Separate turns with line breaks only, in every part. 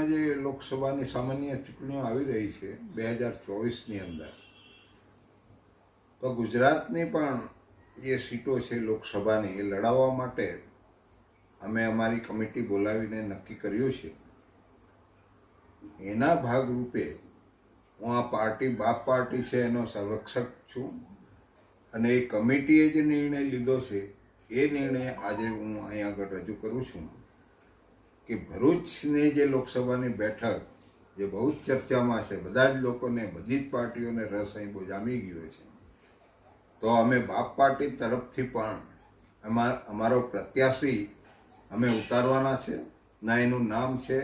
હમણાં જે લોકસભાની સામાન્ય ચૂંટણીઓ આવી રહી છે 2024ની અંદર, તો ગુજરાતની પણ જે સીટો છે લોકસભાની એ લડાવવા માટે અમે અમારી કમિટી બોલાવીને નક્કી કર્યું છે. એના ભાગરૂપે હું આ પાર્ટી બાપ પાર્ટી છે એનો સંરક્ષક છું અને એ કમિટીએ જે નિર્ણય લીધો છે એ નિર્ણય આજે હું અહીં આગળ રજૂ કરું છું કે ભરૂચની જે લોકસભાની બેઠક જે બહુ જ ચર્ચામાં છે, બધા જ લોકોને, બધી જ પાર્ટીઓને રસ અહીં બહુ જામી ગયો છે, તો અમે બાપ પાર્ટી તરફથી પણ અમારો પ્રત્યાશી અમે ઉતારવાના છે. ના એનું નામ છે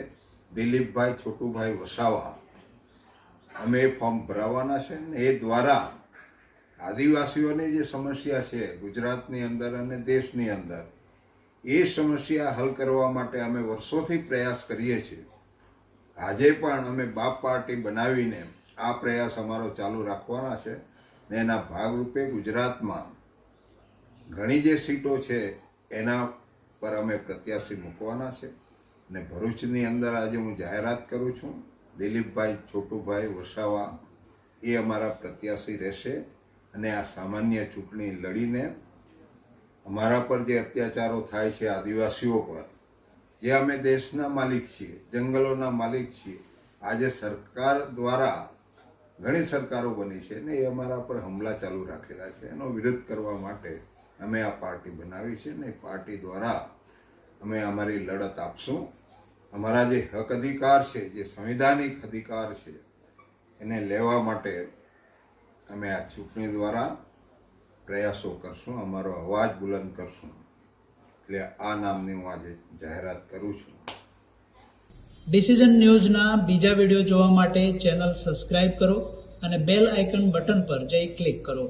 દિલીપભાઈ છોટુભાઈ વસાવા. અમે એ ફોર્મ ભરાવવાના છે ને એ દ્વારા આદિવાસીઓની જે સમસ્યા છે ગુજરાતની અંદર અને દેશની અંદર, એ સમસ્યા હલ કરવા માટે અમે વર્ષોથી પ્રયાસ કરીએ છીએ. આજે પણ અમે બાપ પાર્ટી બનાવીને આ પ્રયાસ અમારો ચાલુ રાખવાના છે ને એના ભાગરૂપે ગુજરાતમાં ઘણી જે સીટો છે એના પર અમે પ્રત્યાશી મૂકવાના છે. ને ભરૂચની અંદર આજે હું જાહેરાત કરું છું, દિલીપભાઈ છોટુભાઈ વસાવા એ અમારા પ્રત્યાશી રહેશે અને આ સામાન્ય ચૂંટણી લડીને અમારા પર જે અત્યાચારો થાય છે આદિવાસીઓ પર, જે અમે દેશના માલિક છીએ, જંગલોના માલિક છીએ, આજે સરકાર દ્વારા ઘણી સરકારો બની છે ને એ અમારા પર હુમલા ચાલુ રાખેલા છે, એનો વિરોધ કરવા માટે અમે આ પાર્ટી બનાવી છે ને એ પાર્ટી દ્વારા અમે અમારી લડત આપશું. અમારા જે હક અધિકાર છે, જે સંવિધાનિક અધિકાર છે, એને લેવા માટે અમે આ ચૂંટણી દ્વારા પ્રયાસો કરશું, અમારો અવાજ બુલંદ કરશું. એટલે આ નામની હું આજે જાહેરાત કરું છું.
ડિસિઝન ન્યૂઝના બીજા વિડીયો જોવા માટે ચેનલ સબસ્ક્રાઇબ કરો અને બેલ આઇકન બટન પર જઈ ક્લિક કરો.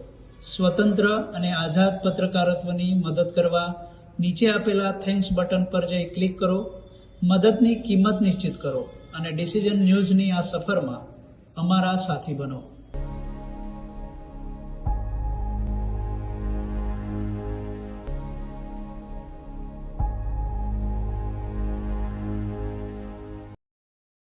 સ્વતંત્ર અને આઝાદ પત્રકારત્વની મદદ કરવા નીચે આપેલા થેન્ક્સ બટન પર જઈ ક્લિક કરો. મદદની કિંમત નિશ્ચિત કરો અને ડિસિઝન ન્યૂઝની આ સફરમાં અમારા સાથી બનો.